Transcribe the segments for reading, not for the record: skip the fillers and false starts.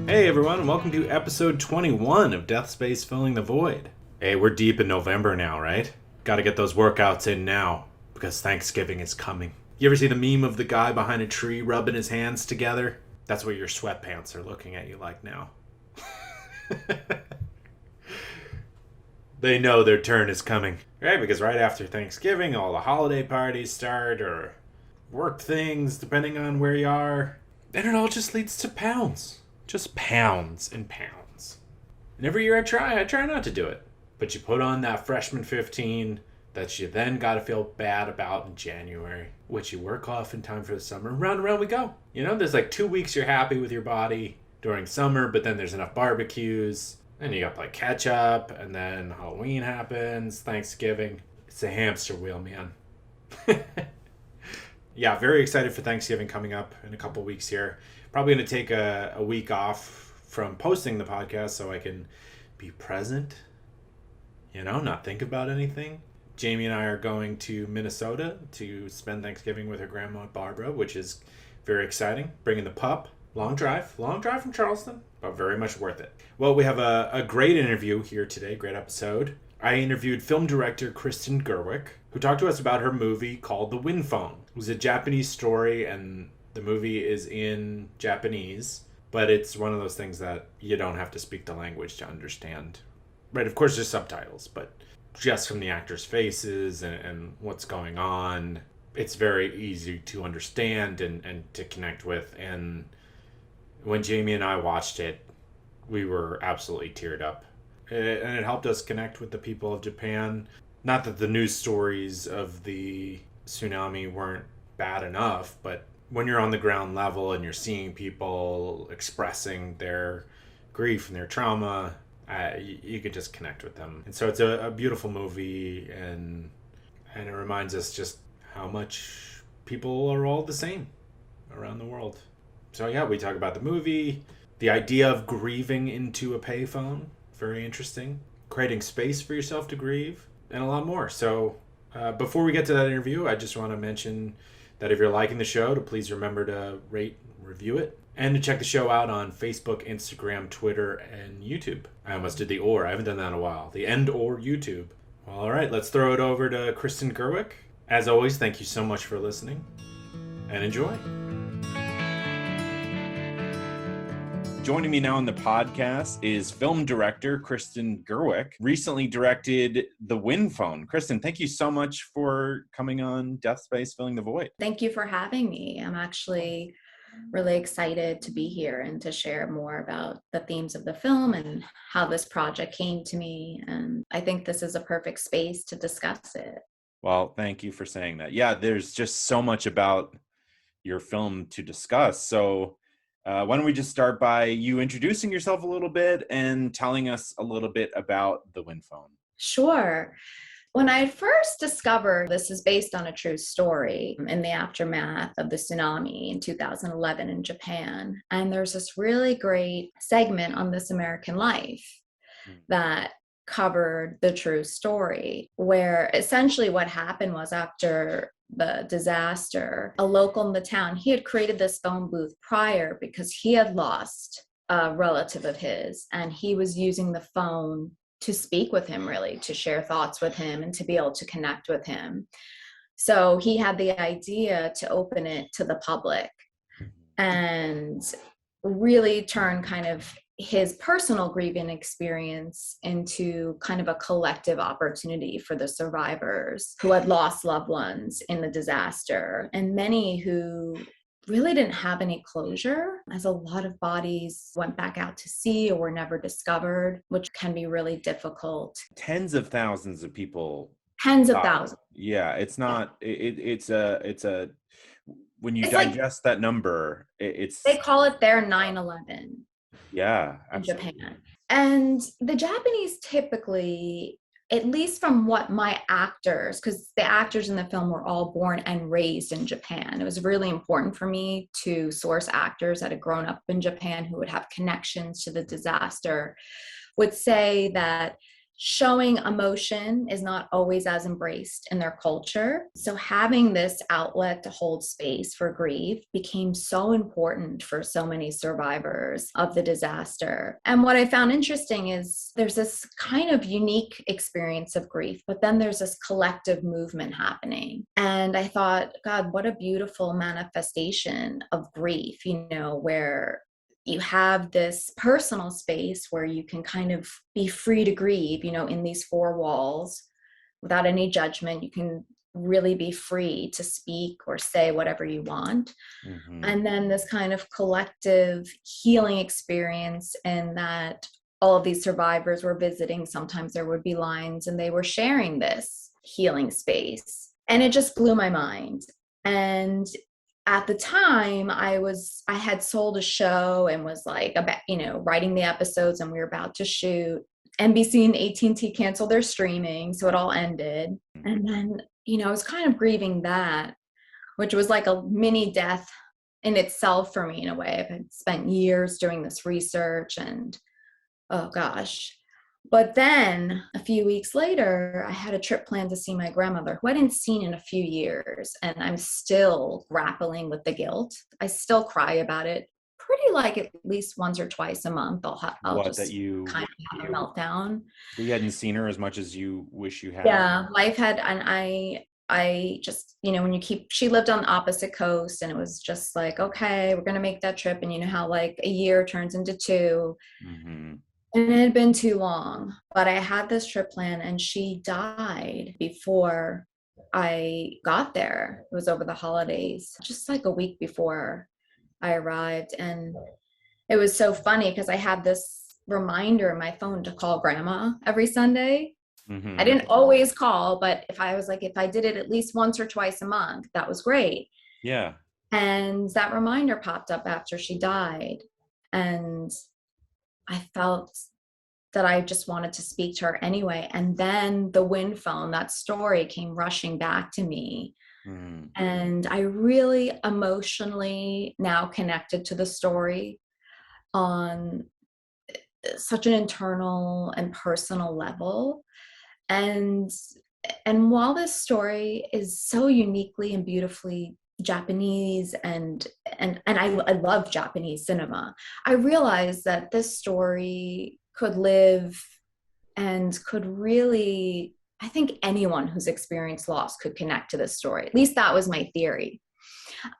Hey everyone, and welcome to episode 21 of Death Space Filling the Void. Hey, we're deep in November now, right? Gotta get those workouts in now, because Thanksgiving is coming. You ever see the meme of the guy behind a tree rubbing his hands together? That's what your sweatpants are looking at you like now. They know their turn is coming. Right, because right after Thanksgiving, all the holiday parties start, or work things, depending on where you are. And it all just leads to pounds. Just pounds and pounds. And every year I try not to do it. But you put on that freshman 15 that you then gotta feel bad about in January, which you work off in time for the summer. Round and round we go. You know, there's like 2 weeks you're happy with your body during summer, but then there's enough barbecues. Then you got to play catch up, and then Halloween happens, Thanksgiving. It's a hamster wheel, man. Yeah, very excited for Thanksgiving coming up in a couple weeks here. Probably going to take a week off from posting the podcast so I can be present, not think about anything. Jamie and I are going to Minnesota to spend Thanksgiving with her grandma Barbara, which is very exciting. Bringing the pup. Long drive from Charleston, but very much worth it. Well, we have a great interview here today, great episode. I interviewed film director Kristen Gerweck, who talked to us about her movie called The Wind Phone. It was a Japanese story, and the movie is in Japanese, but it's one of those things that you don't have to speak the language to understand. Right, of course there's subtitles, but just from the actors' faces and what's going on, it's very easy to understand and to connect with. And when Jamie and I watched it, we were absolutely teared up. And it helped us connect with the people of Japan. Not that the news stories of the tsunami weren't bad enough, but when you're on the ground level and you're seeing people expressing their grief and their trauma, you can just connect with them. And so it's a beautiful movie, and it reminds us just how much people are all the same around the world. So yeah, we talk about the movie, the idea of grieving into a payphone, very interesting, creating space for yourself to grieve, and a lot more. So before we get to that interview, I just want to mention that if you're liking the show, to please remember to rate, review it, and to check the show out on Facebook, Instagram, Twitter, and YouTube. I almost did the or. I haven't done that in a while. The and or YouTube. Well, all right, let's throw it over to Kristen Gerweck. As always, thank you so much for listening, and enjoy. Joining me now on the podcast is film director Kristen Gerweck. Recently directed The Wind Phone. Kristen, thank you so much for coming on Death Space Filling the Void. Thank you for having me. I'm actually really excited to be here and to share more about the themes of the film and how this project came to me. And I think this is a perfect space to discuss it. Well, thank you for saying that. Yeah, there's just so much about your film to discuss. So why don't we just start by you introducing yourself a little bit and telling us a little bit about The Wind Phone. Sure. When I first discovered this is based on a true story in the aftermath of the tsunami in 2011 in Japan, and there's this really great segment on This American Life that covered the true story, where essentially what happened was after the disaster, a local in the town, he had created this phone booth prior because he had lost a relative of his, and he was using the phone to speak with him, really, to share thoughts with him and to be able to connect with him. So he had the idea to open it to the public and really turn kind of his personal grieving experience into kind of a collective opportunity for the survivors who had lost loved ones in the disaster, and many who really didn't have any closure, as a lot of bodies went back out to sea or were never discovered, which can be really difficult. Tens of thousands of people. Tens of thousands. Yeah, it's not, it's a, when you digest that number, it's... They call it their 9/11. Yeah, absolutely. In Japan. And the Japanese typically, at least from what my actors, because the actors in the film were all born and raised in Japan. It was really important for me to source actors that had grown up in Japan who would have connections to the disaster, would say that showing emotion is not always as embraced in their culture. So having this outlet to hold space for grief became so important for so many survivors of the disaster. And what I found interesting is there's this kind of unique experience of grief, but then there's this collective movement happening. And I thought, God, what a beautiful manifestation of grief, where you have this personal space where you can kind of be free to grieve, in these four walls without any judgment. You can really be free to speak or say whatever you want. Mm-hmm. And then this kind of collective healing experience, and that all of these survivors were visiting. Sometimes there would be lines and they were sharing this healing space. And it just blew my mind. And at the time, I had sold a show and was like, about, writing the episodes, and we were about to shoot. NBC and AT&T canceled their streaming, so it all ended. And then, I was kind of grieving that, which was like a mini death in itself for me in a way. I've spent years doing this research, and oh gosh. But then a few weeks later, I had a trip planned to see my grandmother, who I hadn't seen in a few years. And I'm still grappling with the guilt. I still cry about it pretty like at least once or twice a month. I'll just kind of have a meltdown. You hadn't seen her as much as you wish you had. Yeah, life had, and I just, when she lived on the opposite coast, and it was just like, okay, we're going to make that trip. And you know how like a year turns into two. Mm-hmm. And it had been too long, but I had this trip plan, and she died before I got there. It was over the holidays, just like a week before I arrived. And it was so funny because I had this reminder in my phone to call grandma every Sunday. Mm-hmm. I didn't always call, but if I did it at least once or twice a month, that was great. Yeah. And that reminder popped up after she died. And I felt that I just wanted to speak to her anyway. And then the wind phone, that story came rushing back to me. Mm. And I really emotionally now connected to the story on such an internal and personal level. And while this story is so uniquely and beautifully Japanese, and I love Japanese cinema, I realized that this story could live and could really, I think anyone who's experienced loss could connect to this story. At least that was my theory.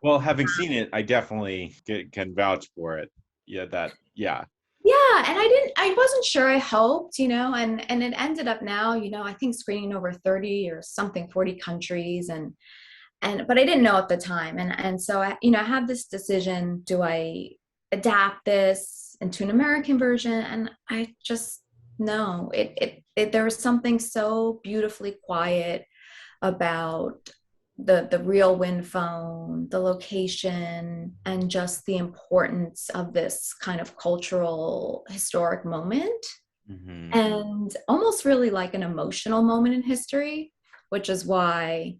Well, having seen it, I definitely can vouch for it. Yeah. Yeah, and I wasn't sure. I hoped, and it ended up now, I think screening over 30 or something, 40 countries, but I didn't know at the time. And so I had this decision, do I adapt this into an American version? And I just, no, there was something so beautifully quiet about the real wind phone, the location, and just the importance of this kind of cultural historic moment. Mm-hmm. And almost really like an emotional moment in history, which is why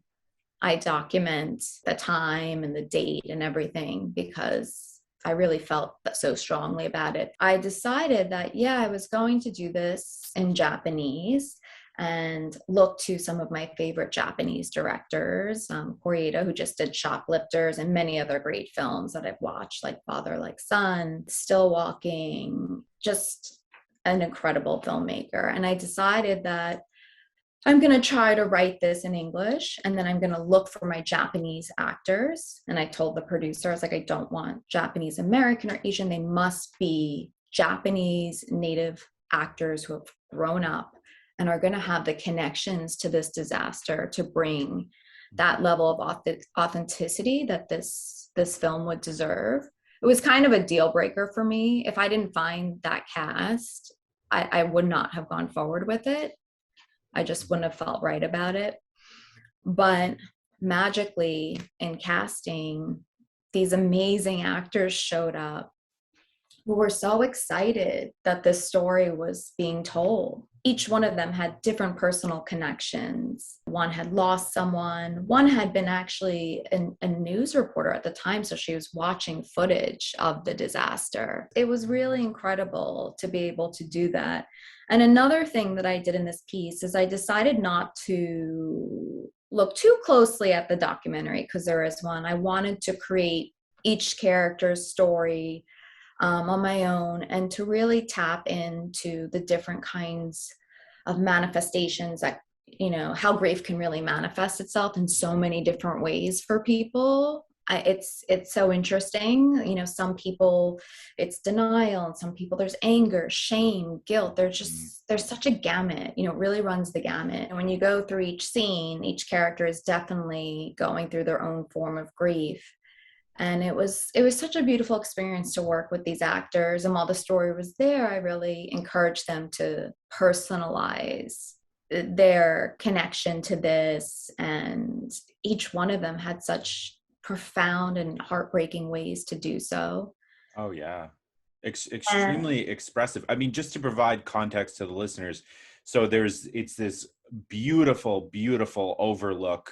I document the time and the date and everything, because I really felt so strongly about it. I decided that, I was going to do this in Japanese and look to some of my favorite Japanese directors, Koreeda, who just did Shoplifters, and many other great films that I've watched, like Father Like Son, Still Walking, just an incredible filmmaker. And I decided that I'm going to try to write this in English, and then I'm going to look for my Japanese actors. And I told the producer, I was like, I don't want Japanese American or Asian. They must be Japanese native actors who have grown up and are going to have the connections to this disaster to bring that level of authenticity that this film would deserve. It was kind of a deal breaker for me. If I didn't find that cast, I would not have gone forward with it. I just wouldn't have felt right about it. But magically in casting, these amazing actors showed up who were so excited that this story was being told. each one of them had different personal connections. One had lost someone. One had been actually a news reporter at the time, so she was watching footage of the disaster. It was really incredible to be able to do that. And another thing that I did in this piece is I decided not to look too closely at the documentary, because there is one. I wanted to create each character's story on my own, and to really tap into the different kinds of manifestations that, how grief can really manifest itself in so many different ways for people. It's so interesting. Some people it's denial, and some people there's anger, shame, guilt. There's such a gamut. It really runs the gamut. And when you go through each scene, each character is definitely going through their own form of grief. And it was such a beautiful experience to work with these actors. And while the story was there, I really encouraged them to personalize their connection to this, and each one of them had such profound and heartbreaking ways to do so. Oh yeah. And Extremely expressive. I mean, just to provide context to the listeners, so it's this beautiful, beautiful overlook,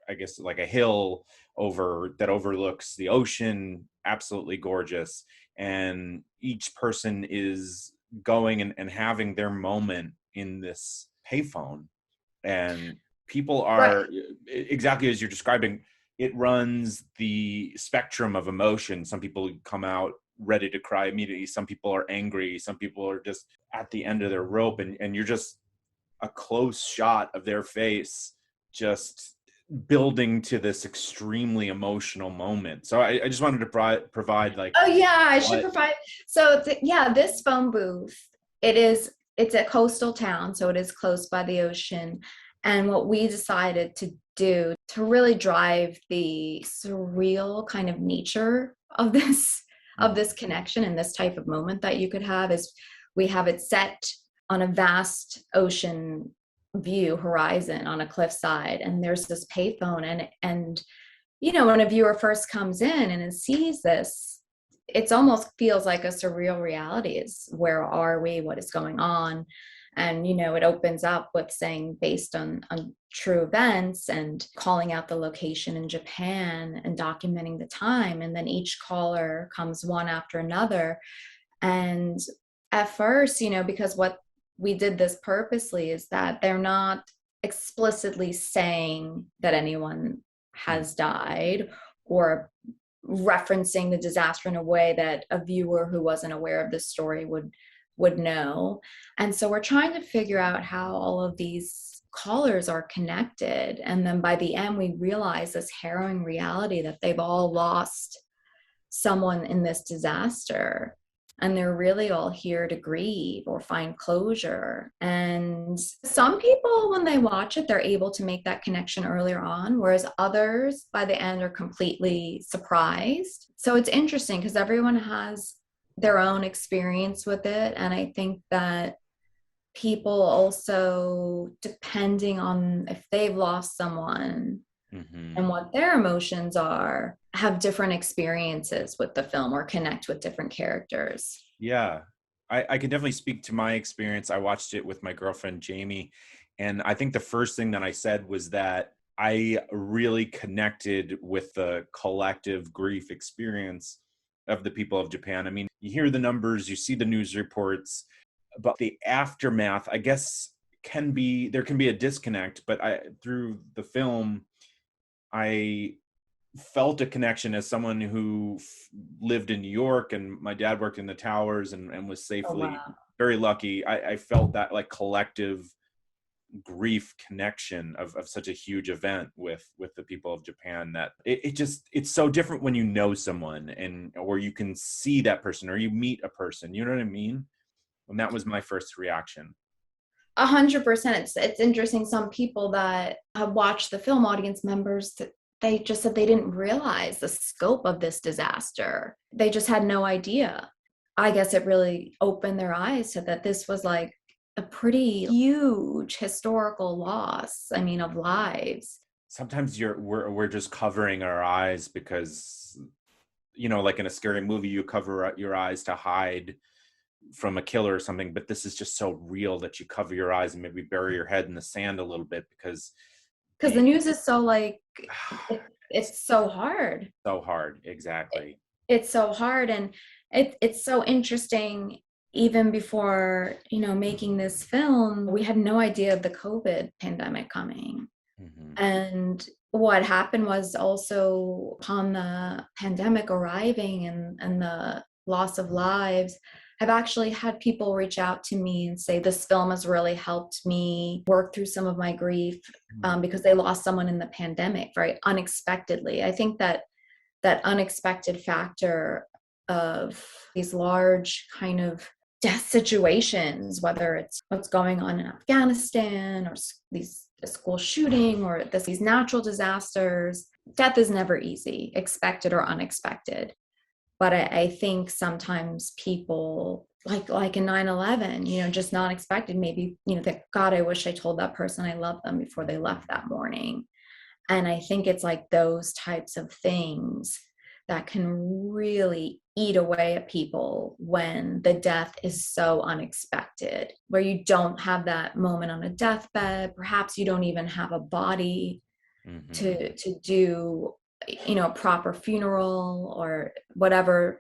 I guess like a hill that overlooks the ocean, absolutely gorgeous. And each person is going and having their moment in this payphone. And people right, are exactly as you're describing. It runs the spectrum of emotion. Some people come out ready to cry immediately. Some people are angry. Some people are just at the end of their rope, and you're just a close shot of their face, just building to this extremely emotional moment. So I just wanted to provide like oh yeah, I should what. provide. So yeah, this phone booth, it's a coastal town, so it is close by the ocean. And what we decided to do to really drive the surreal kind of nature of this connection and this type of moment that you could have is we have it set on a vast ocean view horizon on a cliffside, and there's this payphone, and when a viewer first comes in and sees this, it almost feels like a surreal reality. Is where are we? What is going on? And it opens up with saying based on true events, and calling out the location in Japan and documenting the time. And then each caller comes one after another. And at first, because what we did this purposely is that they're not explicitly saying that anyone has died, or referencing the disaster in a way that a viewer who wasn't aware of this story would know. And so we're trying to figure out how all of these callers are connected. And then by the end, we realize this harrowing reality that they've all lost someone in this disaster, and they're really all here to grieve or find closure. And some people, when they watch it, they're able to make that connection earlier on, whereas others by the end are completely surprised. So it's interesting because everyone has their own experience with it. And I think that people also, depending on if they've lost someone and what their emotions are, have different experiences with the film or connect with different characters. Yeah, I can definitely speak to my experience. I watched it with my girlfriend, Jamie. And I think the first thing that I said was that I really connected with the collective grief experience of the people of Japan. I mean, you hear the numbers, you see the news reports, but the aftermath, I guess, there can be a disconnect. But through the film, I felt a connection as someone who lived in New York, and my dad worked in the towers and was Oh, safely, wow. very lucky. I felt that like collective grief connection of such a huge event with the people of Japan, that it's so different when you know someone, or you can see that person, or you meet a person, you know what I mean? And that was my first reaction. 100%. It's interesting. Some people that have watched the film, audience members, that they just said they didn't realize the scope of this disaster. They just had no idea. I guess it really opened their eyes to that this was like a pretty huge historical loss. I mean, of lives. Sometimes we're just covering our eyes because, like in a scary movie, you cover your eyes to hide from a killer or something, but this is just so real that you cover your eyes and maybe bury your head in the sand a little bit because Because the news is so like, it's it's so hard. so hard. Exactly. It's so hard. And it's so interesting. Even before, making this film, we had no idea of the COVID pandemic coming. Mm-hmm. And what happened was also upon the pandemic arriving and the loss of lives, I've actually had people reach out to me and say, this film has really helped me work through some of my grief, because they lost someone in the pandemic very unexpectedly. I think that unexpected factor of these large kind of death situations, whether it's what's going on in Afghanistan or these school shooting or these natural disasters, death is never easy, expected or unexpected. But I think sometimes people like in 9/11, just not expected, maybe, that God, I wish I told that person I love them before they left that morning. And I think it's like those types of things that can really eat away at people when the death is so unexpected, where you don't have that moment on a deathbed. Perhaps you don't even have a body Mm-hmm. to do, a proper funeral or whatever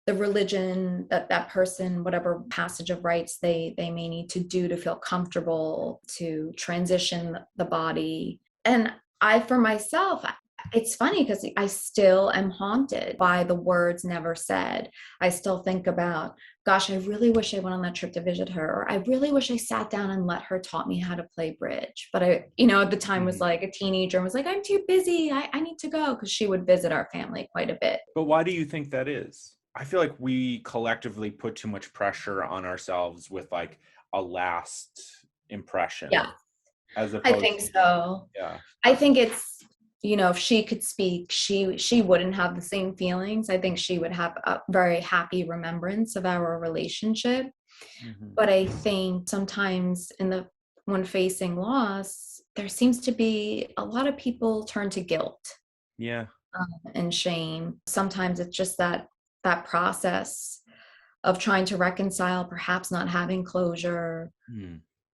the religion that person, whatever passage of rites they may need to do to feel comfortable to transition the body. And I, for myself, it's funny because I still am haunted by the words never said. I still think about, gosh, I really wish I went on that trip to visit her, or I really wish I sat down and let her taught me how to play bridge. But I, at the time was like a teenager and was like, I'm too busy. I need to go, because she would visit our family quite a bit. But why do you think that is? I feel like we collectively put too much pressure on ourselves with like a last impression. Yeah, As I opposed think so. Yeah. I think it's, if she could speak, she wouldn't have the same feelings. I think she would have a very happy remembrance of our relationship. Mm-hmm. But I think sometimes when facing loss, there seems to be a lot of people turn to guilt, Yeah. and shame. Sometimes it's just that process of trying to reconcile, perhaps not having closure,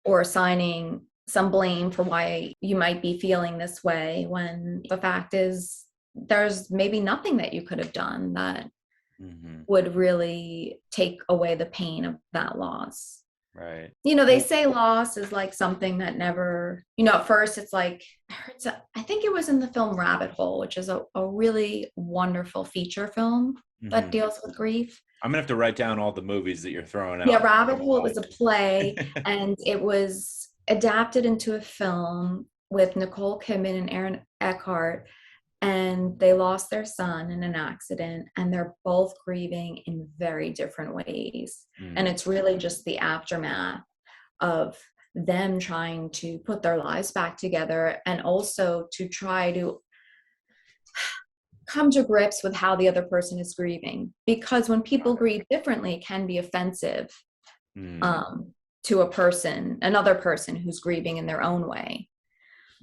or assigning some blame for why you might be feeling this way, when the fact is there's maybe nothing that you could have done that would really take away the pain of that loss. Right. They say loss is like something that never, at first it's like, I think it was in the film Rabbit Hole, which is a really wonderful feature film that deals with grief. I'm gonna have to write down all the movies that you're throwing out. Yeah, Rabbit Hole, it was a play, and it was adapted into a film with Nicole Kidman and Aaron Eckhart, and they lost their son in an accident, and they're both grieving in very different ways. And it's really just the aftermath of them trying to put their lives back together, and also to try to come to grips with how the other person is grieving. Because when people grieve differently, it can be offensive to another person who's grieving in their own way.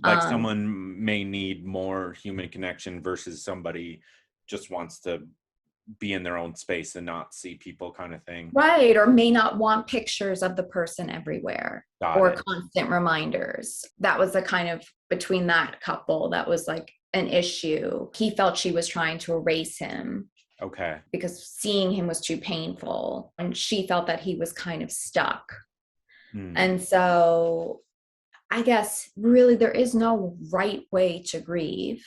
Like someone may need more human connection versus somebody just wants to be in their own space and not see people, kind of thing. Right. Or may not want pictures of the person everywhere, or constant reminders. That was the kind of, between that couple, that was like an issue. He felt she was trying to erase him. Okay. Because seeing him was too painful, and she felt that he was kind of stuck. And so I guess really there is no right way to grieve.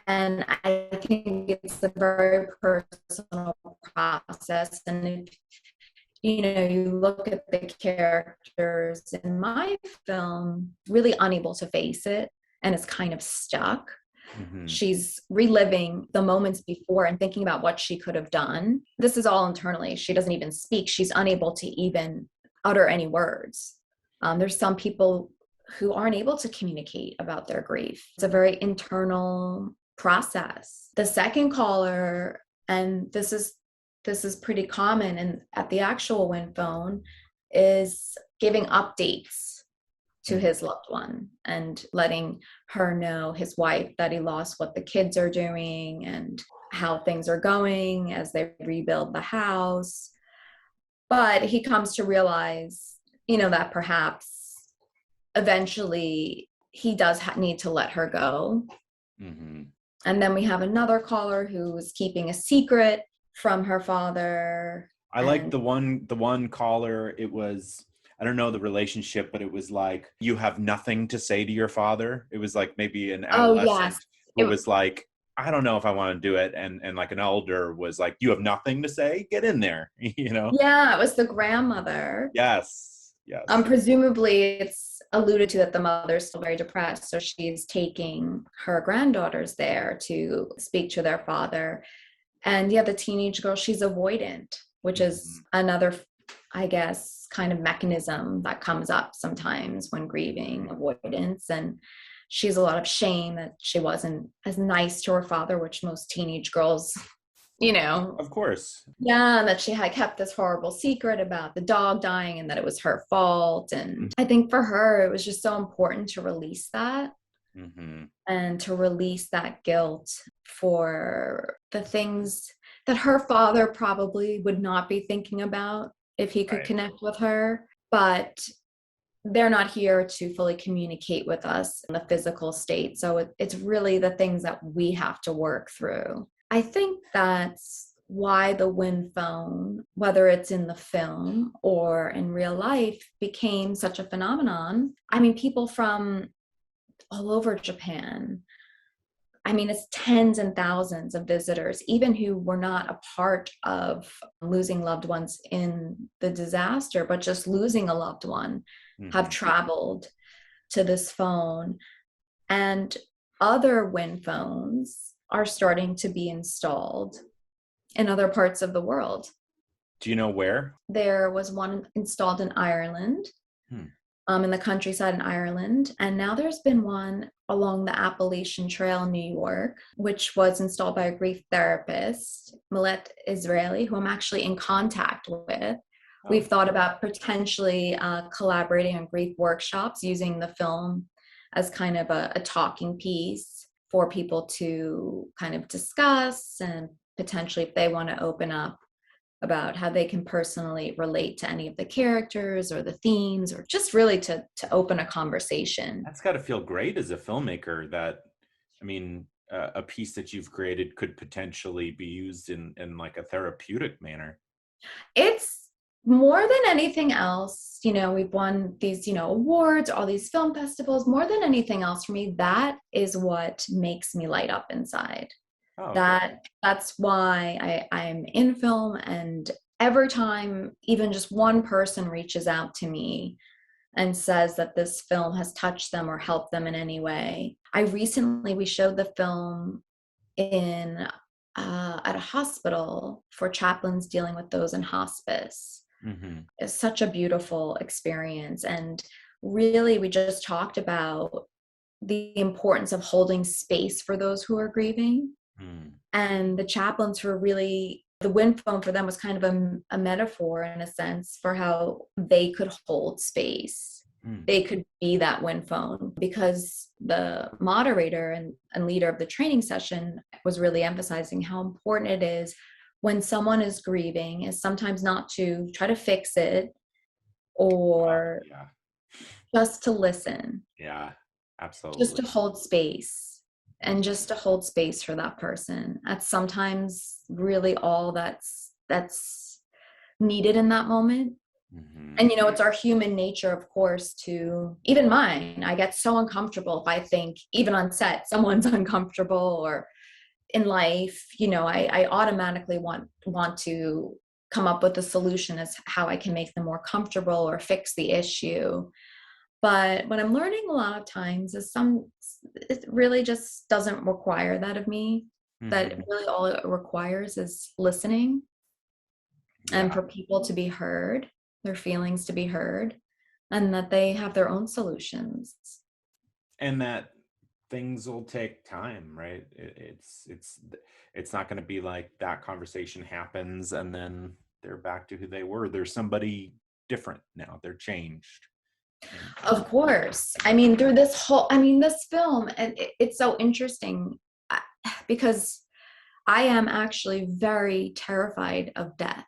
And I think it's a very personal process. And if, you look at the characters in my film, really unable to face it and is kind of stuck. She's reliving the moments before and thinking about what she could have done. This is all internally. She doesn't even speak. She's unable to even utter any words. There's some people who aren't able to communicate about their grief. It's a very internal process. The second caller, and this is pretty common and at the actual Win phone, is giving updates to his loved one and letting her know, his wife, that he lost, what the kids are doing and how things are going as they rebuild the house. But he comes to realize, that perhaps eventually he does need to let her go. Mm-hmm. And then we have another caller who's keeping a secret from her father. I like the one caller. It was, I don't know the relationship, but it was like, you have nothing to say to your father. It was like maybe an Oh, yes. adolescent who was like, I don't know if I want to do it. And like an elder was like, you have nothing to say? Get in there, you know? Yeah, it was the grandmother. Yes. Yes. Presumably it's alluded to that the mother's still very depressed, so she's taking her granddaughters there to speak to their father. And yeah, the teenage girl, she's avoidant, which is Mhm. another, I guess, kind of mechanism that comes up sometimes when grieving, avoidance. And she's a lot of shame that she wasn't as nice to her father, which most teenage girls, you know, Of course. yeah, and that she had kept this horrible secret about the dog dying and that it was her fault. And I think for her, it was just so important to release that Mm-hmm. and to release that guilt for the things that her father probably would not be thinking about if he could Right. connect with her. But they're not here to fully communicate with us in the physical state. So it's really the things that we have to work through. I think that's why the wind phone, whether it's in the film or in real life, became such a phenomenon. I mean, people from all over Japan. I mean, it's tens and thousands of visitors, even who were not a part of losing loved ones in the disaster, but just losing a loved one, have Mm-hmm. traveled to this phone. And other wind phones are starting to be installed in other parts of the world. Do you know where? There was one installed in Ireland, Hmm. in the countryside in Ireland. And now there's been one along the Appalachian Trail in New York, which was installed by a grief therapist, Millet Israeli, who I'm actually in contact with. Oh, We've thought about potentially collaborating on grief workshops using the film as kind of a talking piece for people to kind of discuss, and potentially if they want to open up about how they can personally relate to any of the characters or the themes, or just really to open a conversation. that's got to feel great as a filmmaker that, I mean, a piece that you've created could potentially be used in like a therapeutic manner. It's more than anything else, we've won these, awards, all these film festivals. More than anything else for me, that is what makes me light up inside. Oh, good. That's why I'm in film. And every time even just one person reaches out to me and says that this film has touched them or helped them in any way. We showed the film in at a hospital for chaplains dealing with those in hospice. Mm-hmm. It's such a beautiful experience. And really, we just talked about the importance of holding space for those who are grieving. Mm. And the chaplains were really, the wind phone for them was kind of a metaphor in a sense for how they could hold space. Mm. They could be that wind phone, because the moderator and leader of the training session was really emphasizing how important it is when someone is grieving, is sometimes not to try to fix it or Yeah. just to listen, Yeah. just to Absolutely. hold space, and just to hold space for that person. That's sometimes really all that's needed in that moment. Mm-hmm. And it's our human nature, of course, to, even mine, I get so uncomfortable if I think, even on set, someone's uncomfortable, or in life, I automatically want to come up with a solution as how I can make them more comfortable or fix the issue. But what I'm learning a lot of times is it really just doesn't require that of me. That Mm-hmm. really all it requires is listening, and Yeah. for people to be heard, their feelings to be heard, and that they have their own solutions. And that things will take time, right? It's not going to be like that conversation happens and then they're back to who they were. There's somebody different now. They're changed. Of course. I mean, through this film, and it's so interesting because I am actually very terrified of death.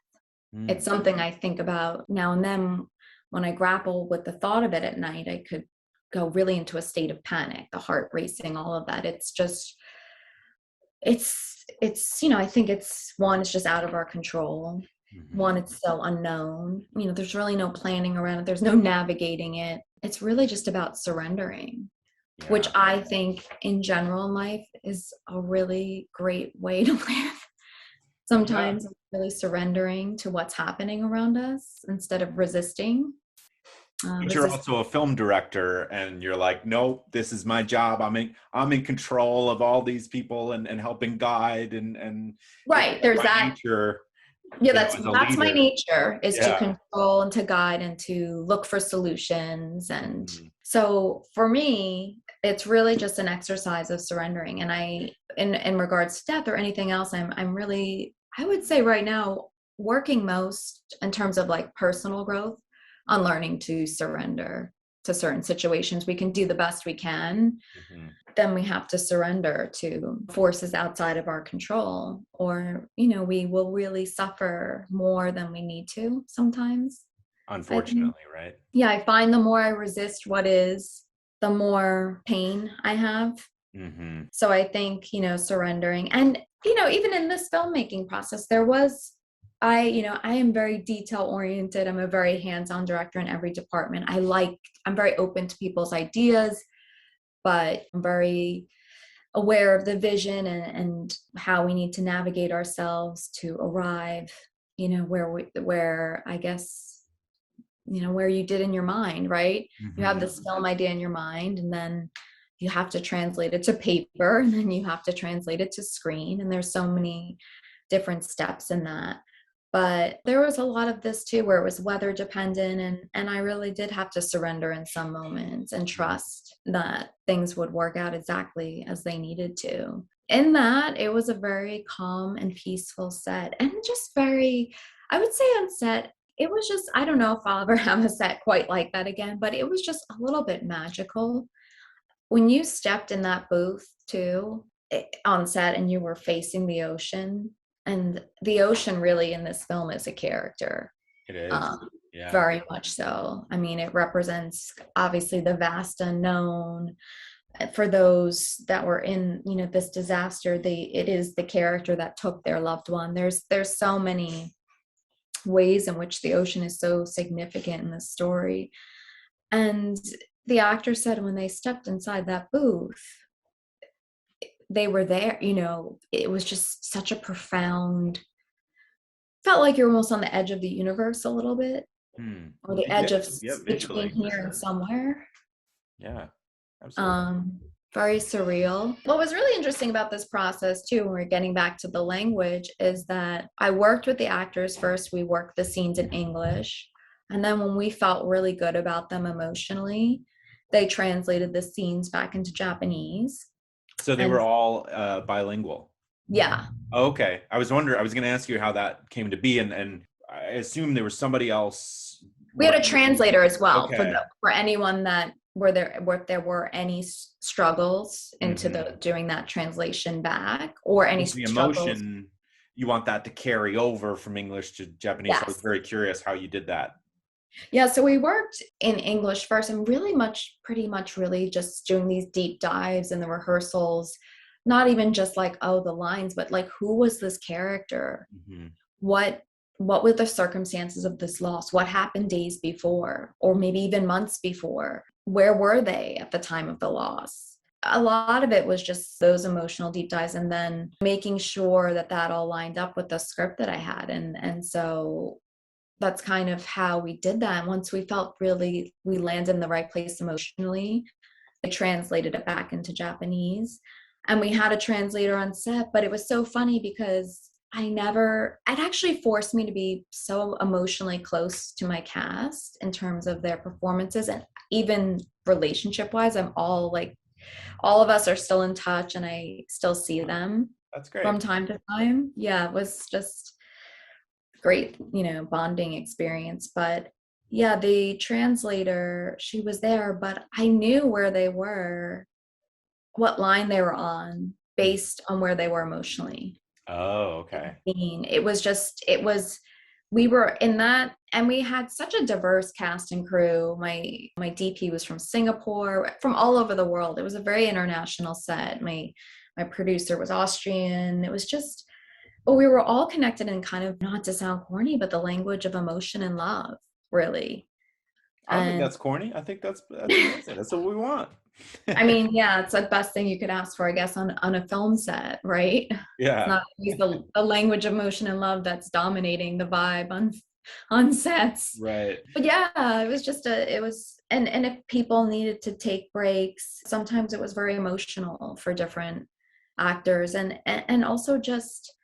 It's something I think about now and then when I grapple with the thought of it at night. I could go really into a state of panic, the heart racing, all of that. It's just, I think it's one, it's just out of our control. One, it's so unknown. There's really no planning around it. There's no navigating it. It's really just about surrendering, which I think in general in life is a really great way to live. Sometimes really surrendering to what's happening around us instead of resisting. But you're also a film director, and you're like, no, this is my job. I'm in control of all these people and helping guide and right. There's that. Nature, yeah, that's my nature, is to control and to guide and to look for solutions. And so for me, it's really just an exercise of surrendering. And in regards to death or anything else, I'm really, I would say right now, working most in terms of like personal growth on learning to surrender to certain situations. We can do the best we can. Then we have to surrender to forces outside of our control, or, we will really suffer more than we need to sometimes. Unfortunately, right? Yeah, I find the more I resist what is, the more pain I have. So I think, surrendering. And, even in this filmmaking process, I am very detail oriented. I'm a very hands-on director in every department. I'm very open to people's ideas, but I'm very aware of the vision and how we need to navigate ourselves to arrive, where I guess, where you did in your mind, right? You have this film idea in your mind, and then you have to translate it to paper, and then you have to translate it to screen. And there's so many different steps in that. But there was a lot of this too, where it was weather dependent, and I really did have to surrender in some moments and trust that things would work out exactly as they needed to. In that, it was a very calm and peaceful set, and just very, I would say on set, it was just, I don't know if I'll ever have a set quite like that again, but it was just a little bit magical. When you stepped in that booth too, on set, and you were facing the ocean, and the ocean really in this film is a character. It is. Very much so. I mean, it represents obviously the vast unknown. For those that were in, this disaster, it is the character that took their loved one. There's so many ways in which the ocean is so significant in this story. And the actor said when they stepped inside that booth, they were there, it was just such a profound, felt like you're almost on the edge of the universe a little bit, or the edge of between here and somewhere. Yeah, absolutely. Very surreal. What was really interesting about this process too, when we're getting back to the language, is that I worked with the actors first. We worked the scenes in English, and then when we felt really good about them emotionally, they translated the scenes back into Japanese. So they were all bilingual? Yeah. Okay. I was going to ask you how that came to be, and I assume there was somebody else. We had a translator as well. Okay. For anyone that where there were any struggles into doing that translation back, or any the emotion, you want that to carry over from English to Japanese. Yes. So I was very curious how you did that. Yeah, so we worked in English first, and pretty much really just doing these deep dives in the rehearsals, not even just like, the lines, but like, who was this character? What were the circumstances of this loss? What happened days before, or maybe even months before? Where were they at the time of the loss? A lot of it was just those emotional deep dives, and then making sure that all lined up with the script that I had. And so that's kind of how we did that. And once we felt really, we landed in the right place emotionally, I translated it back into Japanese, and we had a translator on set. But it was so funny because it actually forced me to be so emotionally close to my cast in terms of their performances, and even relationship wise, all of us are still in touch, and I still see them. That's great. From time to time. Yeah, it was just great, bonding experience. But yeah, the translator, she was there, but I knew where they were, what line they were on, based on where they were emotionally. Oh, okay. It was we were in that, and we had such a diverse cast and crew. My DP was from Singapore, from all over the world. It was a very international set. My producer was Austrian. It was just, but we were all connected in kind of, not to sound corny, but the language of emotion and love, really. I don't think And that's corny. I think that's amazing. That's what we want. I mean, yeah, it's the best thing you could ask for, I guess, on a film set, right? It's Yeah. not always the language of emotion and love that's dominating the vibe on sets. Right. But yeah, it was just it was, and if people needed to take breaks, sometimes it was very emotional for different actors, and also just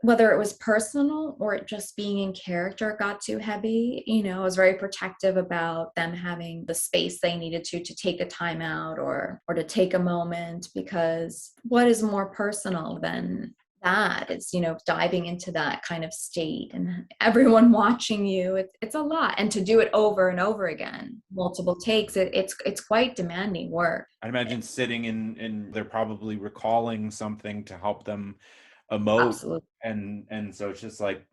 whether it was personal or it just being in character got too heavy. I was very protective about them having the space they needed to take a time out or to take a moment, because what is more personal than that? It's, diving into that kind of state and everyone watching you. It's a lot. And to do it over and over again, multiple takes, it's quite demanding work. I imagine sitting and they're probably recalling something to help them emote, Absolutely. and so it's just like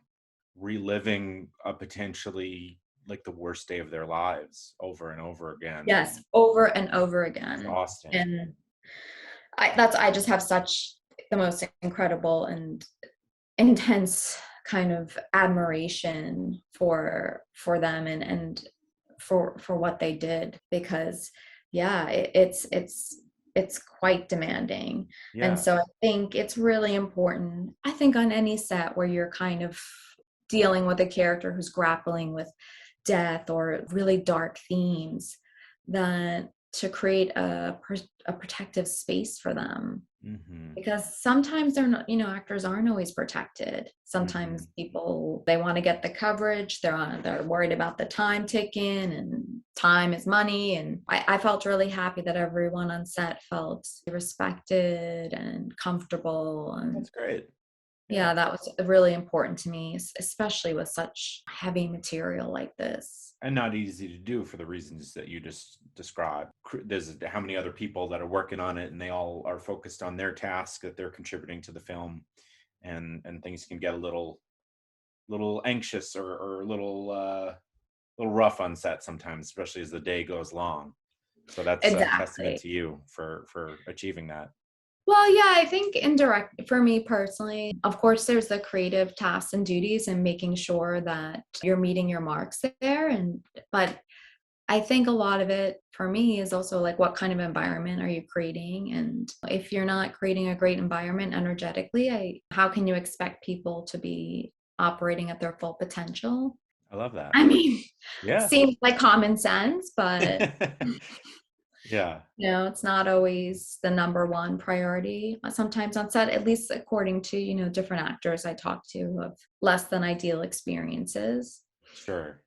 reliving a potentially like the worst day of their lives over and over again. Yes, over and over again. Exhausting. And I just have such the most incredible and intense kind of admiration for them and for what they did, because yeah, it's quite demanding. And Yeah. so I think it's really important, I think, on any set where you're kind of dealing with a character who's grappling with death or really dark themes, that to create a protective space for them, Mm-hmm. because sometimes they're not, actors aren't always protected. Mm-hmm. Sometimes people, they want to get the coverage, they're worried about the time ticking, and time is money. And I felt really happy that everyone on set felt respected and comfortable. And That's great. Yeah. yeah, that was really important to me, especially with such heavy material like this. And not easy to do for the reasons that you just described. There's how many other people that are working on it, and they all are focused on their task that they're contributing to the film, and things can get a little anxious or a little rough on set sometimes, especially as the day goes long. So that's a testament Exactly. to you for achieving that. Well, yeah, I think indirect for me personally, of course, there's the creative tasks and duties and making sure that you're meeting your marks there. But I think a lot of it for me is also like, what kind of environment are you creating? And if you're not creating a great environment energetically, how can you expect people to be operating at their full potential? I love that. I mean, Yeah. seems like common sense, but Yeah. it's not always the number one priority sometimes on set, at least according to, different actors I talk to who have less than ideal experiences. Sure.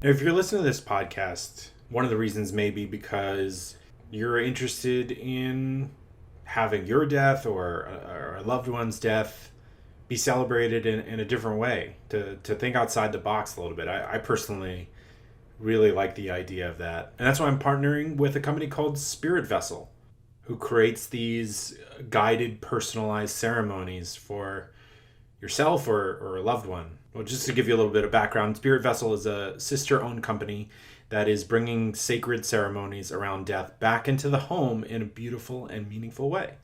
If you're listening to this podcast, one of the reasons may be because you're interested in having your death or a loved one's death be celebrated in a different way, to think outside the box a little bit. I personally really like the idea of that. And that's why I'm partnering with a company called Spirit Vessel, who creates these guided, personalized ceremonies for yourself or a loved one. Well, just to give you a little bit of background, Spirit Vessel is a sister-owned company that is bringing sacred ceremonies around death back into the home in a beautiful and meaningful way.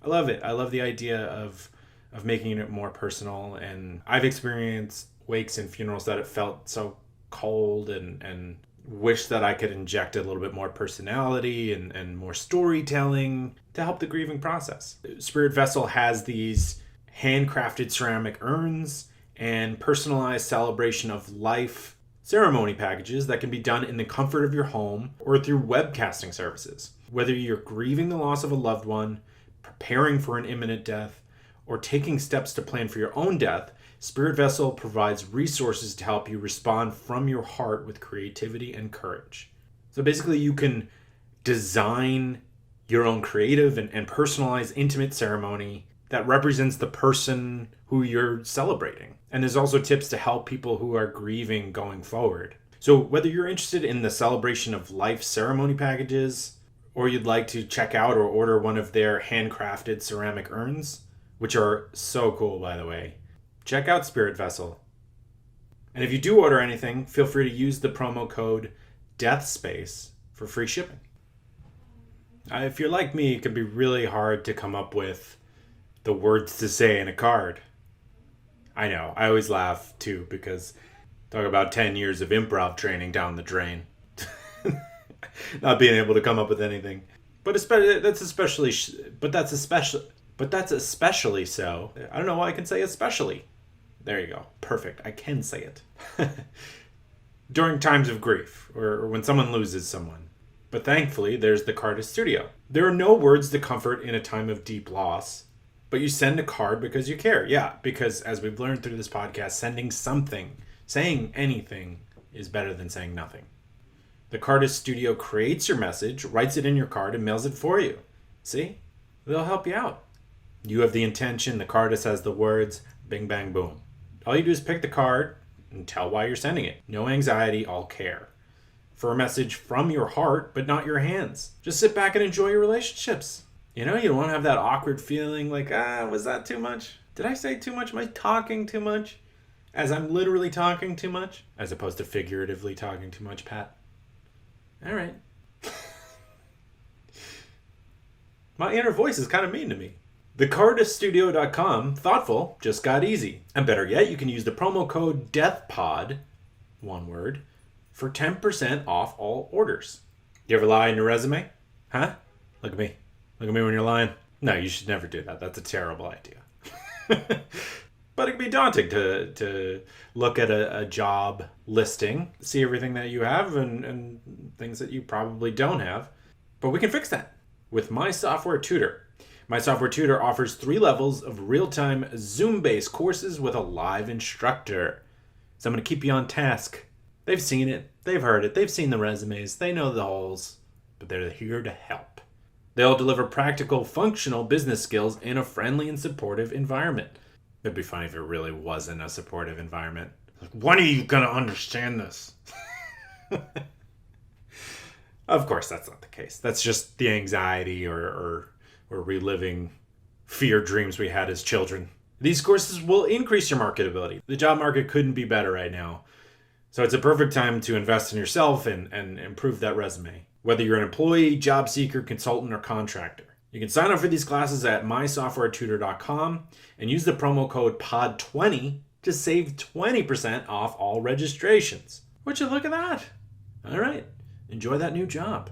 I love it. I love the idea of making it more personal. And I've experienced wakes and funerals that it felt so cold, and wish that I could inject a little bit more personality and more storytelling to help the grieving process. Spirit Vessel has these handcrafted ceramic urns and personalized celebration of life ceremony packages that can be done in the comfort of your home or through webcasting services. Whether you're grieving the loss of a loved one, preparing for an imminent death, or taking steps to plan for your own death, Spirit Vessel provides resources to help you respond from your heart with creativity and courage. So basically, you can design your own creative and personalized intimate ceremony that represents the person who you're celebrating. And there's also tips to help people who are grieving going forward. So whether you're interested in the celebration of life ceremony packages, or you'd like to check out or order one of their handcrafted ceramic urns, which are so cool, by the way, check out Spirit Vessel. And if you do order anything, feel free to use the promo code DEATHSPACE for free shipping. If you're like me, it can be really hard to come up with the words to say in a card. I know, I always laugh too, because talk about 10 years of improv training down the drain. Not being able to come up with anything. But that's especially so. I don't know why I can say especially. There you go. Perfect. I can say it. During times of grief or when someone loses someone. But thankfully, there's the Cardist Studio. There are no words to comfort in a time of deep loss, but you send a card because you care. Yeah, because as we've learned through this podcast, sending something, saying anything is better than saying nothing. The Cardist Studio creates your message, writes it in your card, and mails it for you. See? They'll help you out. You have the intention, the Cardist has the words, bing, bang, boom. All you do is pick the card and tell why you're sending it. No anxiety, all care. For a message from your heart, but not your hands. Just sit back and enjoy your relationships. You know, you don't want to have that awkward feeling like, was that too much? Did I say too much? Am I talking too much? As I'm literally talking too much? As opposed to figuratively talking too much, Pat. All right. My inner voice is kind of mean to me. TheCardistStudio.com, thoughtful, just got easy. And better yet, you can use the promo code DEATHPOD, one word, for 10% off all orders. You ever lie in your resume? Huh? Look at me. Look at me when you're lying. No, you should never do that. That's a terrible idea. But it can be daunting to look at a job listing, see everything that you have and things that you probably don't have. But we can fix that with My Software Tutor. My Software Tutor offers 3 levels of real-time Zoom-based courses with a live instructor. So I'm going to keep you on task. They've seen it. They've heard it. They've seen the resumes. They know the holes. But they're here to help. They'll deliver practical, functional business skills in a friendly and supportive environment. It'd be funny if it really wasn't a supportive environment. Like, when are you going to understand this? Of course, that's not the case. That's just the anxiety or reliving fear dreams we had as children. These courses will increase your marketability. The job market couldn't be better right now. So it's a perfect time to invest in yourself and improve that resume. Whether you're an employee, job seeker, consultant, or contractor. You can sign up for these classes at mysoftwaretutor.com and use the promo code POD20 to save 20% off all registrations. Would you look at that? All right. Enjoy that new job.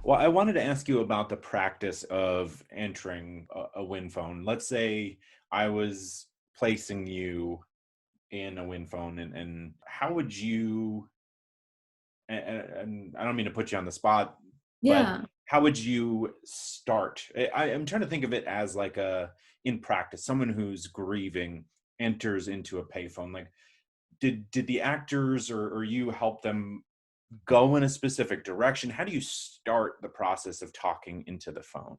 Well, I wanted to ask you about the practice of entering a win phone. Let's say I was placing you in a win phone, and how would you, and I don't mean to put you on the spot, Yeah. but how would you start? I'm trying to think of it as like in practice, someone who's grieving enters into a payphone. Like, did the actors or you help them go in a specific direction? How do you start the process of talking into the phone?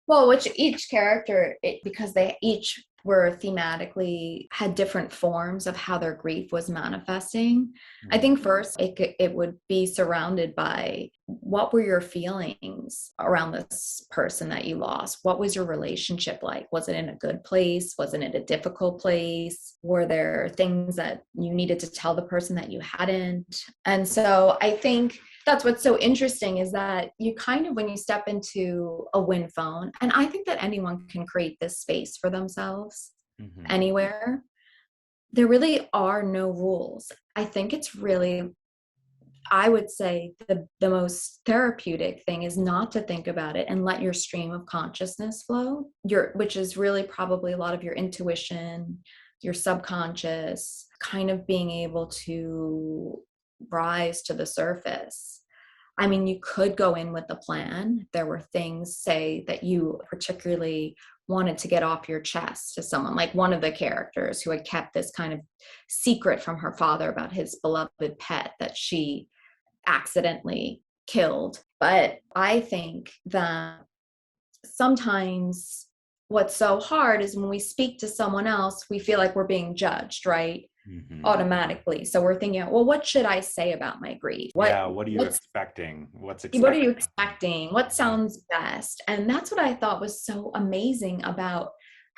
Well, which each character, because they each were thematically had different forms of how their grief was manifesting. I think first it would be surrounded by what were your feelings around this person that you lost? What was your relationship like? Was it in a good place? Wasn't it a difficult place? Were there things that you needed to tell the person that you hadn't? And so I think that's what's so interesting is that you kind of, when you step into a win phone, and I think that anyone can create this space for themselves anywhere, there really are no rules. I think it's really, I would say the most therapeutic thing is not to think about it and let your stream of consciousness flow, which is really probably a lot of your intuition, your subconscious, kind of being able to rise to the surface. I mean, you could go in with a plan. There were things, say, that you particularly wanted to get off your chest to someone, like one of the characters who had kept this kind of secret from her father about his beloved pet that she accidentally killed. But I think that sometimes what's so hard is when we speak to someone else, we feel like we're being judged, right? Automatically. So we're thinking, well, what should I say about my grief? What are you expecting? What are you expecting? What sounds best? And that's what I thought was so amazing about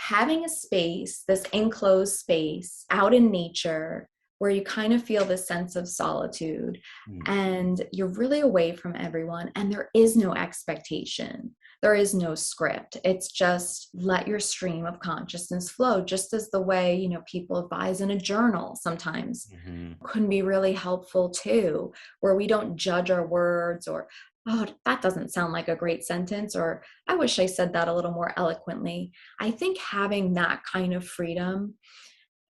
having a space, this enclosed space out in nature where you kind of feel this sense of solitude Mm. and you're really away from everyone and there is no expectation. There is no script. It's just let your stream of consciousness flow, just as the way, people advise in a journal sometimes Hmm. can be really helpful too, where we don't judge our words or, oh, that doesn't sound like a great sentence, or I wish I said that a little more eloquently. I think having that kind of freedom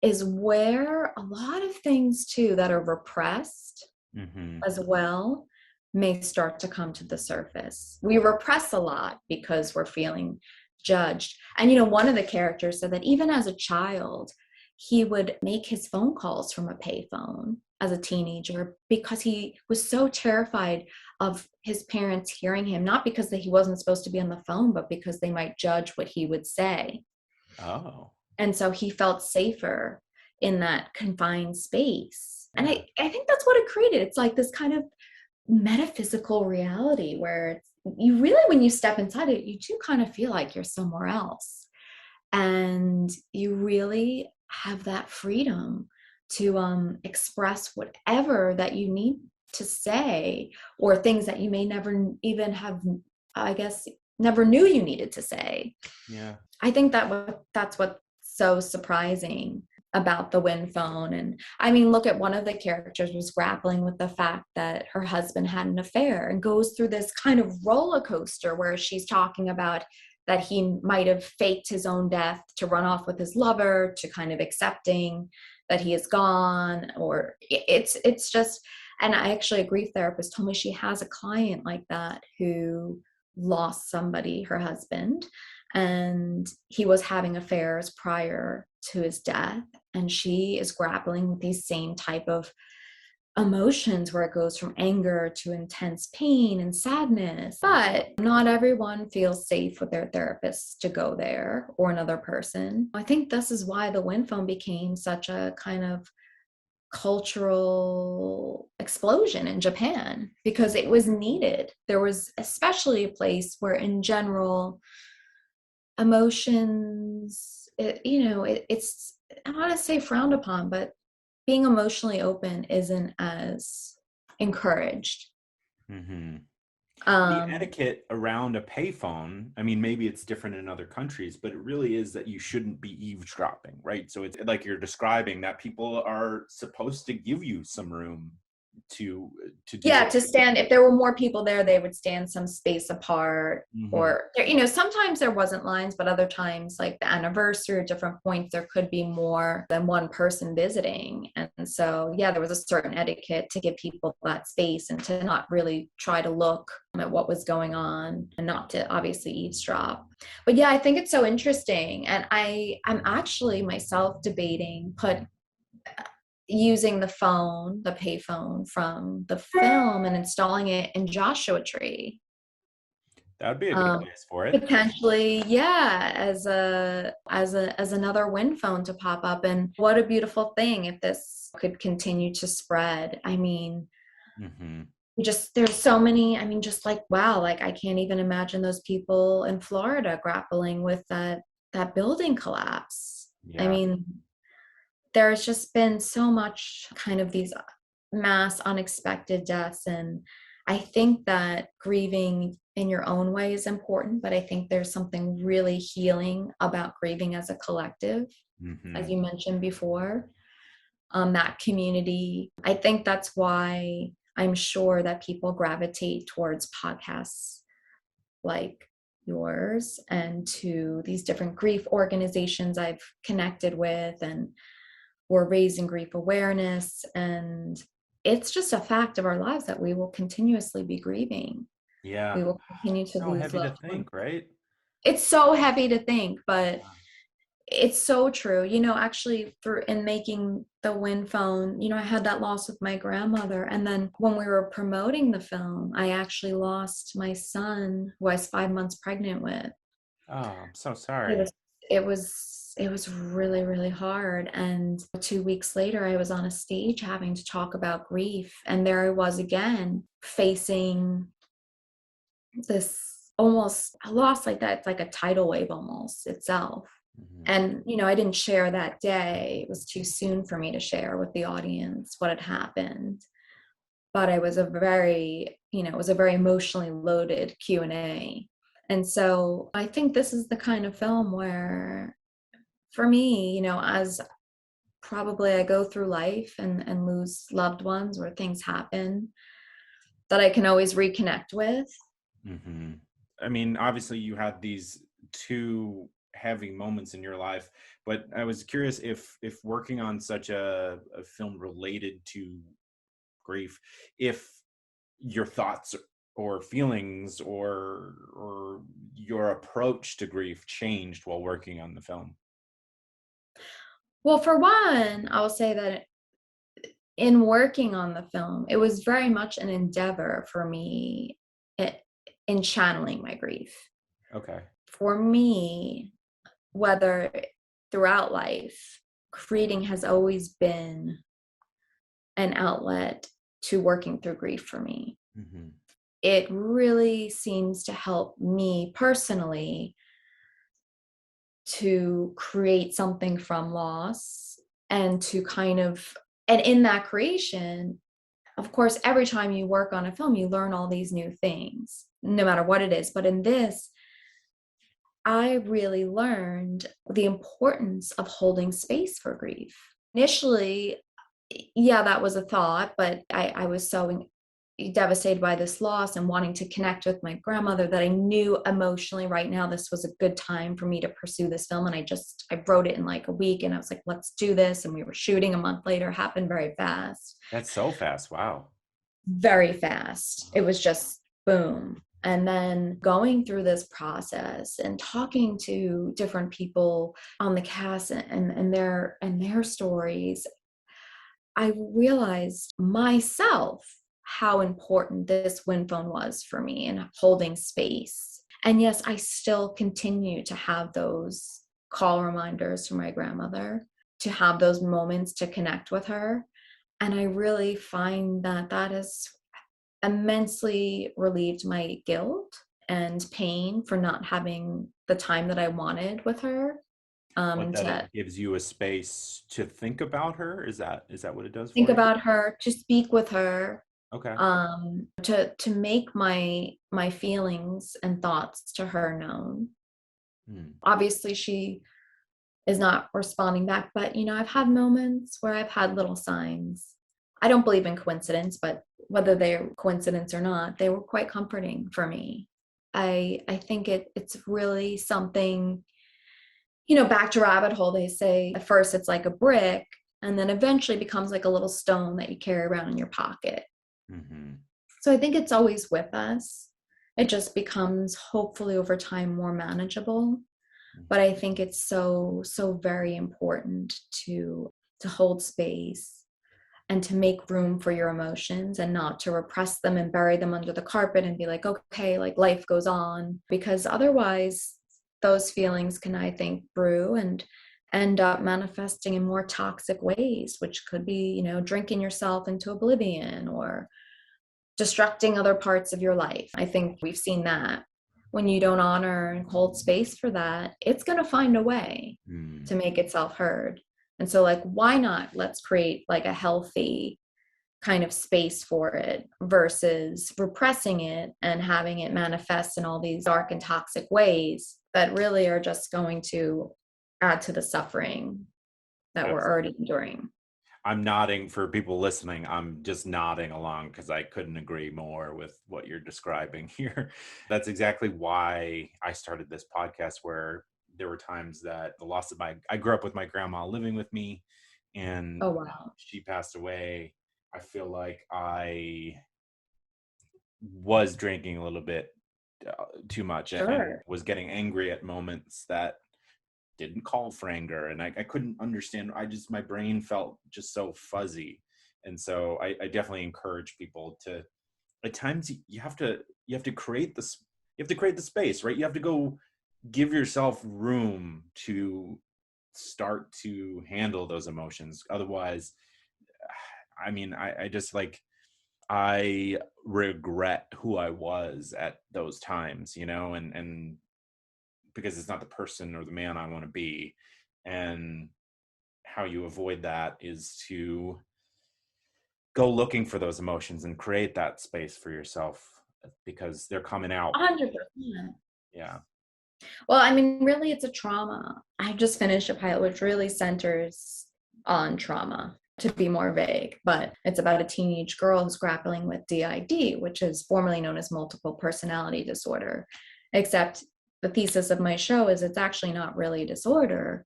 is where a lot of things too that are repressed Hmm. as well may start to come to the surface. We repress a lot because we're feeling judged. And, one of the characters said that even as a child, he would make his phone calls from a payphone as a teenager because he was so terrified of his parents hearing him, not because that he wasn't supposed to be on the phone, but because they might judge what he would say. Oh, And so he felt safer in that confined space. And yeah. I think that's what it created. It's like this kind of metaphysical reality where you really, when you step inside it, you do kind of feel like you're somewhere else. And you really have that freedom to express whatever that you need to say, or things that you may never even have, I guess, never knew you needed to say. Yeah. I think that's what's so surprising about the wind phone. And I mean, look at one of the characters was grappling with the fact that her husband had an affair and goes through this kind of roller coaster where she's talking about that he might have faked his own death to run off with his lover, to kind of accepting that he is gone, or it's just, and I actually, a grief therapist told me she has a client like that who lost somebody, her husband, and he was having affairs prior to his death, and she is grappling with these same type of emotions where it goes from anger to intense pain and sadness. But not everyone feels safe with their therapist to go there, or another person. I think this is why the wind phone became such a kind of cultural explosion in Japan, because it was needed. There was especially a place where in general emotions, it's, I want to say frowned upon, but being emotionally open isn't as encouraged. Hmm. The Um, etiquette around a payphone, I mean, maybe it's different in other countries, but it really is that you shouldn't be eavesdropping, right? So it's like you're describing that people are supposed to give you some room to do yeah, what. to stand, if there were more people there, they would stand some space apart. Hmm. Or sometimes there wasn't lines, but other times, like the anniversary or different points, there could be more than one person visiting. And so yeah, there was a certain etiquette to give people that space and to not really try to look at what was going on and not to obviously eavesdrop. But yeah, I think it's so interesting, and I'm actually myself debating using the phone, the payphone from the film, and installing it in Joshua Tree. That would be a good Um, place for it. Potentially, yeah, as another wind phone to pop up. And what a beautiful thing if this could continue to spread. I mean, Hmm. just there's so many. I mean, just like wow, like I can't even imagine those people in Florida grappling with that building collapse. I Yeah. mean, there's just been so much kind of these mass unexpected deaths, and I think that grieving in your own way is important, but I think there's something really healing about grieving as a collective, as Hmm. you mentioned before. That community, I think that's why I'm sure that people gravitate towards podcasts like yours and to these different grief organizations I've connected with, and we're raising grief awareness. And it's just a fact of our lives that we will continuously be grieving. Yeah. We will continue to So lose heavy to loved ones. think, right? It's so heavy to think, but Yeah. it's so true. Actually, through in making the wind phone, I had that loss with my grandmother. And then when we were promoting the film, I actually lost my son, who I was 5 months pregnant with. Oh, I'm so It sorry. was it was really, really hard. And 2 weeks later, I was on a stage having to talk about grief, and there I was again facing this almost a loss like that. It's like a tidal wave almost itself. Mm-hmm. And, I didn't share that day. It was too soon for me to share with the audience what had happened. But it was a very emotionally loaded Q&A. And so I think this is the kind of film where, for me, as probably I go through life and lose loved ones or things happen, that I can always reconnect with. Mm-hmm. I mean, obviously, you had these two heavy moments in your life, but I was curious if working on such a film related to grief, if your thoughts or feelings or your approach to grief changed while working on the film. Well, for one, I'll say that in working on the film, it was very much an endeavor for me in channeling my grief. Okay. For me, whether throughout life, creating has always been an outlet to working through grief for me. Mm-hmm. It really seems to help me personally to create something from loss and to and in that creation, of course, every time you work on a film, you learn all these new things, no matter what it is. But in this, I really learned the importance of holding space for grief. Initially, yeah, that was a thought, but I was so devastated by this loss and wanting to connect with my grandmother that I knew emotionally right now this was a good time for me to pursue this film. And I wrote it in like a week and I was like, let's do this. And we were shooting a month later, happened very fast. That's so fast. Wow. Very fast. It was just boom. And then going through this process and talking to different people on the cast and their stories, I realized myself how important this wind phone was for me and holding space. And yes, I still continue to have those call reminders from my grandmother, to have those moments to connect with her. And I really find that that has immensely relieved my guilt and pain for not having the time that I wanted with her. What, that To it gives you a space to think about her? Is that what it does think for you? about her, to speak with her, Okay. to make my feelings and thoughts to her known. Hmm. Obviously, she is not responding back, but I've had moments where I've had little signs. I don't believe in coincidence, but whether they're coincidence or not, they were quite comforting for me. I think it's really something, back to rabbit hole, they say at first it's like a brick and then eventually becomes like a little stone that you carry around in your pocket. Mm-hmm. So I think it's always with us. It just becomes hopefully over time more manageable. But I think it's so, so very important to hold space and to make room for your emotions and not to repress them and bury them under the carpet and be like, okay, like life goes on. Because otherwise those feelings can, I think, brew and end up manifesting in more toxic ways, which could be, drinking yourself into oblivion or destructing other parts of your life. I think we've seen that. When you don't honor and hold space for that, it's going to find a way Mm. to make itself heard. And so, like, why not? Let's create like a healthy kind of space for it versus repressing it and having it manifest in all these dark and toxic ways that really are just going to add to the suffering that we're already enduring. I'm nodding for people listening. I'm just nodding along because I couldn't agree more with what you're describing here. That's exactly why I started this podcast, where there were times that I grew up with my grandma living with me, and Oh, wow. she passed away. I feel like I was drinking a little bit too much and Sure. was getting angry at moments that didn't call for anger, and I couldn't understand. My brain felt just so fuzzy. And so I definitely encourage people to, at times, you have to create this, you have to create the space, right? You have to go give yourself room to start to handle those emotions. Otherwise, I mean, I just like, I regret who I was at those times, and because it's not the person or the man I want to be. And how you avoid that is to go looking for those emotions and create that space for yourself, because they're coming out. 100%. Yeah. Well, I mean, really, it's a trauma. I just finished a pilot which really centers on trauma, to be more vague, but it's about a teenage girl who's grappling with DID, which is formerly known as multiple personality disorder. Except the thesis of my show is it's actually not really a disorder.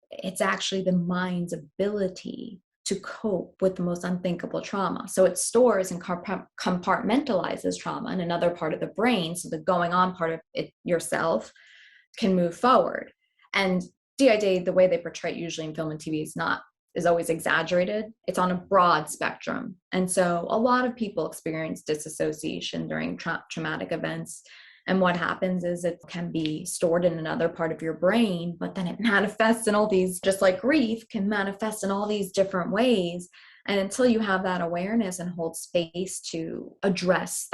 It's actually the mind's ability to cope with the most unthinkable trauma. So it stores and compartmentalizes trauma in another part of the brain. So the going on part of it yourself can move forward. And DID, the way they portray it usually in film and TV, is always exaggerated. It's on a broad spectrum. And so a lot of people experience disassociation during traumatic events. And what happens is it can be stored in another part of your brain, but then it manifests in all these, just like grief can manifest in all these different ways. And until you have that awareness and hold space to address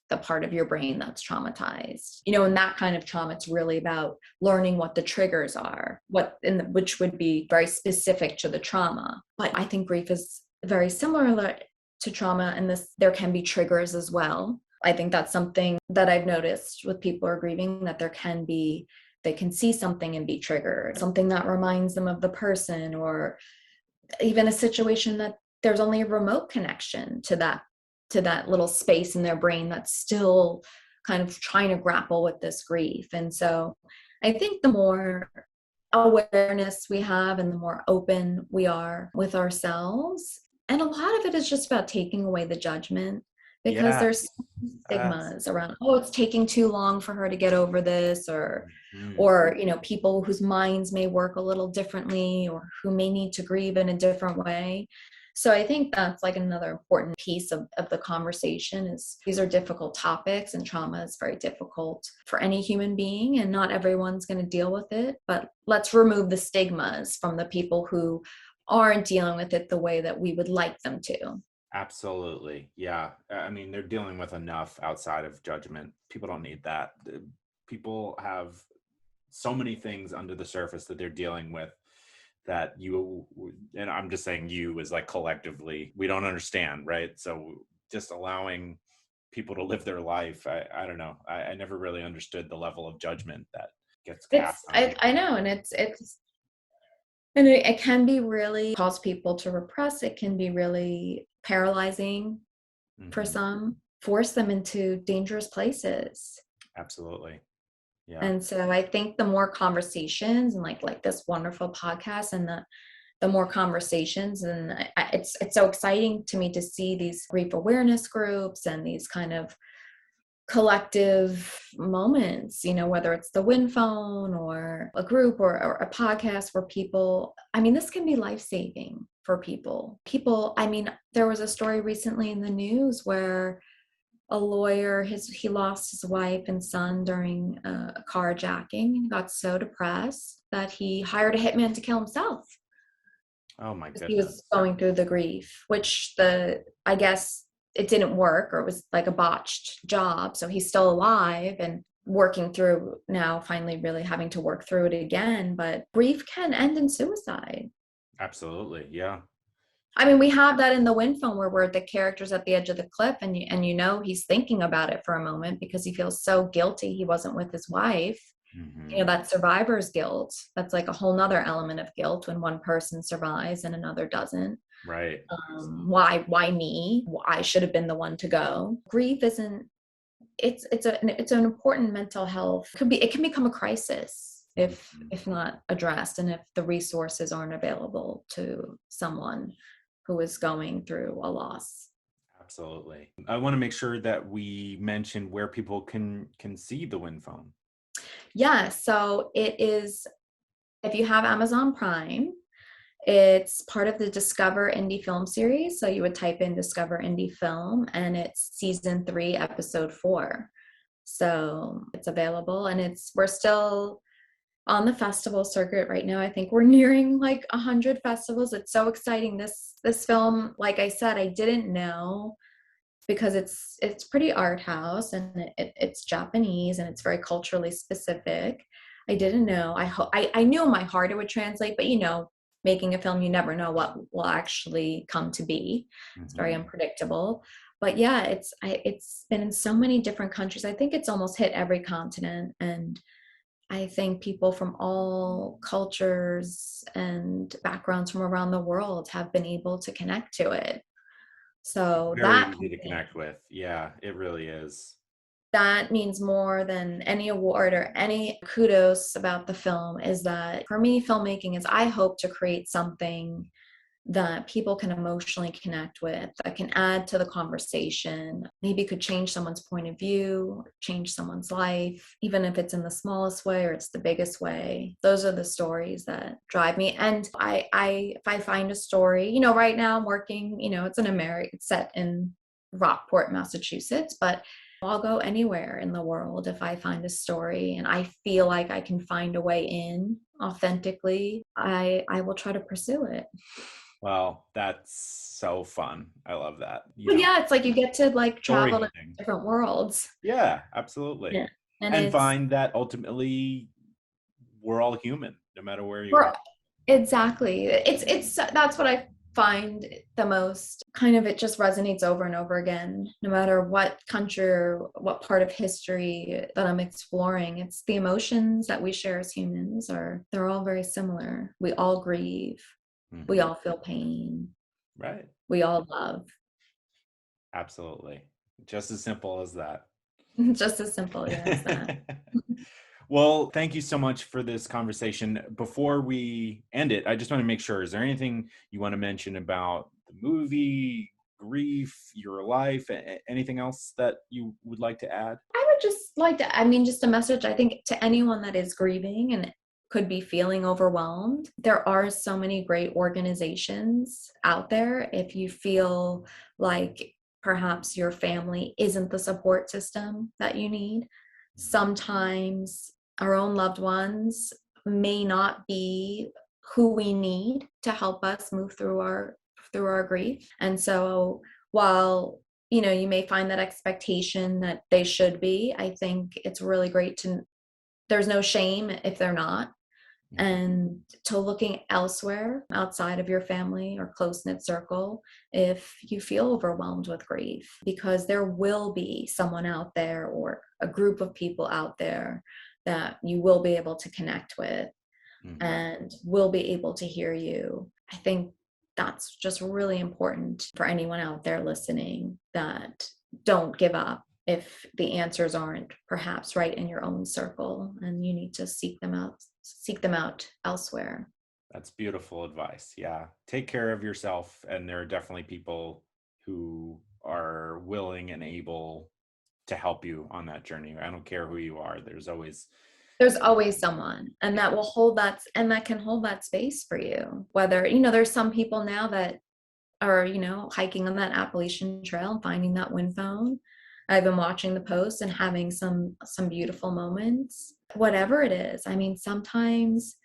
the part of your brain that's traumatized, in that kind of trauma, it's really about learning what the triggers are, which would be very specific to the trauma. But I think grief is very similar to trauma, and there can be triggers as well. I think that's something that I've noticed with people who are grieving, that they can see something and be triggered, something that reminds them of the person, or even a situation that there's only a remote connection to that little space in their brain that's still kind of trying to grapple with this grief. And so I think the more awareness we have and the more open we are with ourselves, and a lot of it is just about taking away the judgment, because Yeah. there's stigmas around, it's taking too long for her to get over this, or people whose minds may work a little differently, or who may need to grieve in a different way. So I think that's like another important piece of the conversation, is these are difficult topics, and trauma is very difficult for any human being, and not everyone's going to deal with it. But let's remove the stigmas from the people who aren't dealing with it the way that we would like them to. Absolutely. Yeah. I mean, they're dealing with enough outside of judgment. People don't need that. People have so many things under the surface that they're dealing with that and I'm just saying you is like collectively, we don't understand, right? So just allowing people to live their life. I don't know. I never really understood the level of judgment that gets cast on people. I know. And it can be really cause people to repress. It can be really paralyzing for some, force them into dangerous places. Absolutely. Yeah. And so I think the more conversations, and like this wonderful podcast, and the more conversations, and it's so exciting to me to see these grief awareness groups and these kind of collective moments, whether it's the Win Phone or a group or a podcast where people, this can be life-saving for people. There was a story recently in the news where a lawyer, he lost his wife and son during a carjacking, and got so depressed that he hired a hitman to kill himself. Oh my goodness. He was going through the grief, which I guess it didn't work, or it was like a botched job. So he's still alive and working through now, finally really having to work through it again. But grief can end in suicide. Absolutely. Yeah. We have that in the Win Phone, where the character's at the edge of the cliff, and he's thinking about it for a moment because he feels so guilty he wasn't with his wife. That survivor's guilt, that's like a whole nother element of guilt when one person survives and another doesn't. Right. Why me? I should have been the one to go. Grief isn't, it's an important mental health. It can become a crisis if not addressed, and if the resources aren't available to someone who is going through a loss. Absolutely. I want to make sure that we mention where people can see the Win Phone. Yeah, so it is, if you have Amazon Prime, it's part of the Discover Indie Film series. So you would type in Discover Indie Film, and it's season 3, episode 4. So it's available, and we're still on the festival circuit right now. I think we're nearing like 100 festivals. It's so exciting. This film, like I said, I didn't know, because it's pretty art house, and it's Japanese, and it's very culturally specific. I didn't know. I knew in my heart it would translate, but making a film, you never know what will actually come to be. It's very Hmm. unpredictable. But yeah, it's been in so many different countries. I think it's almost hit every continent, and I think people from all cultures and backgrounds from around the world have been able to connect to it. So Very that easy to connect with. Yeah, it really is. that means more than any award or any kudos about the film, is that for me, filmmaking is, I hope to create something that people can emotionally connect with, that can add to the conversation, maybe could change someone's point of view, change someone's life, even if it's in the smallest way or it's the biggest way. Those are the stories that drive me. And if I find a story, right now I'm working, it's set in Rockport, Massachusetts, but I'll go anywhere in the world if I find a story and I feel like I can find a way in authentically. I will try to pursue it. Well, that's so fun. I love that. But yeah, it's like you get to like Story travel to hunting. different worlds. Yeah, absolutely. Yeah. And And find that ultimately we're all human, no matter where you we're are. exactly. It's that's what I find the most kind of, it just resonates over and over again, no matter what country or what part of history that I'm exploring. It's the emotions that we share as humans they're all very similar. We all grieve, we Hmm. all feel pain, Right. we all love. Absolutely. Just as simple as that. Just as simple, yeah, as that. Well, thank you so much for this conversation. Before we end it, I just want to make sure, is there anything you want to mention about the movie, grief, your life, anything else that you would like to add? I would just like to, I mean, just a message, I think, to anyone that is grieving and could be feeling overwhelmed. There are so many great organizations out there. If you feel like perhaps your family isn't the support system that you need, sometimes our own loved ones may not be who we need to help us move through our grief. And so while you may find that expectation that they should be, I think it's really great to, there's no shame if they're not, Mhm. and to looking elsewhere outside of your family or close knit circle if you feel overwhelmed with grief, because there will be someone out there or a group of people out there that you will be able to connect with Mhm. and will be able to hear you. I think that's just really important for anyone out there listening, that don't give up if the answers aren't perhaps right in your own circle and you need to seek them out elsewhere. That's beautiful advice. Yeah. Take care of yourself. And there are definitely people who are willing and able to help you on that journey. I don't care who you are. There's always, There's always someone, and yeah. that will hold that, and that can hold that space for you. Whether, there's some people now that are, hiking on that Appalachian Trail and finding that wind phone. I've been watching the posts and having some beautiful moments. Whatever it is. I mean, sometimes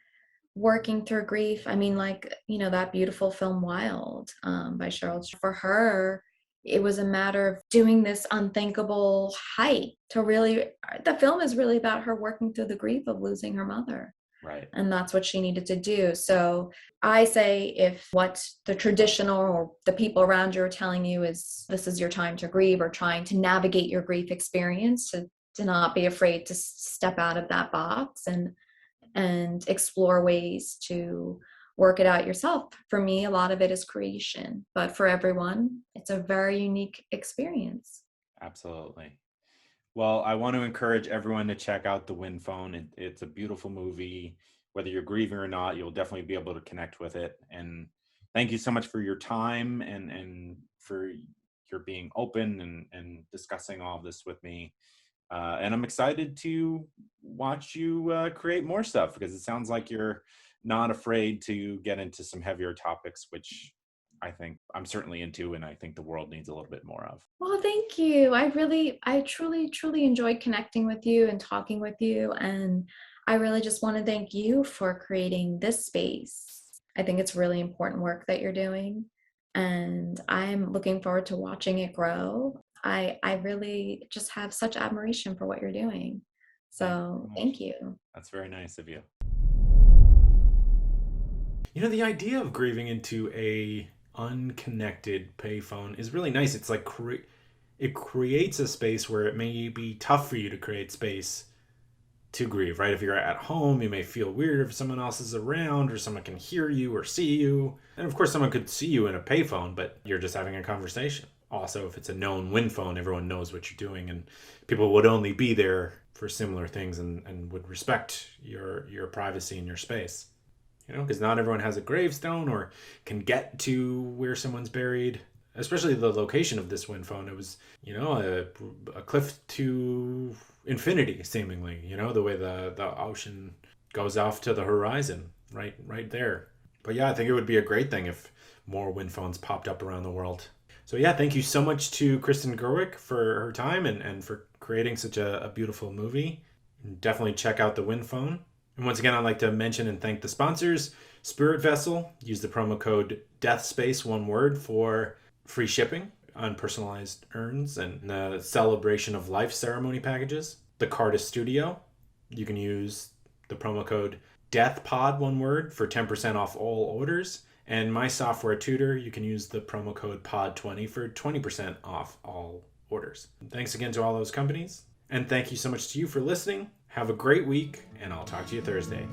working through grief, I mean, like, that beautiful film Wild, by Cheryl, for her, it was a matter of doing this unthinkable hike to really, the film is really about her working through the grief of losing her mother, Right. and that's what she needed to do. So I say, if what the traditional or the people around you are telling you is this is your time to grieve, or trying to navigate your grief experience, to not be afraid to step out of that box and explore ways to work it out yourself. For me, a lot of it is creation, but for everyone, it's a very unique experience. Absolutely. Well, I want to encourage everyone to check out The Wind Phone. It's a beautiful movie. Whether you're grieving or not, you'll definitely be able to connect with it. And thank you so much for your time and for your being open and discussing all of this with me. And I'm excited to watch you create more stuff, because it sounds like you're not afraid to get into some heavier topics, which I think I'm certainly into, and I think the world needs a little bit more of. Well, thank you. I truly, truly enjoyed connecting with you and talking with you. And I really just want to thank you for creating this space. I think it's really important work that you're doing. And I'm looking forward to watching it grow. I really just have such admiration for what you're doing. So thank you. That's very nice of you. The idea of grieving into a unconnected payphone is really nice. It's like it creates a space where it may be tough for you to create space to grieve, right? If you're at home, you may feel weird if someone else is around or someone can hear you or see you. And of course, someone could see you in a payphone, but you're just having a conversation. Also, if it's a known win phone, everyone knows what you're doing, and people would only be there for similar things and would respect your privacy and your space. Because not everyone has a gravestone or can get to where someone's buried, especially the location of this wind phone. It was, a cliff to infinity, seemingly, the way the ocean goes off to the horizon, right there. But yeah, I think it would be a great thing if more wind phones popped up around the world. So yeah, thank you so much to Kristen Gerweck for her time and for creating such a beautiful movie. Definitely check out the wind phone. And once again, I'd like to mention and thank the sponsors. Spirit Vessel, use the promo code DEATHSPACE, one word, for free shipping on personalized urns and the Celebration of Life ceremony packages. The Carta Studio, you can use the promo code DEATHPOD, one word, for 10% off all orders. And My Software Tutor, you can use the promo code POD20 for 20% off all orders. Thanks again to all those companies. And thank you so much to you for listening. Have a great week, and I'll talk to you Thursday.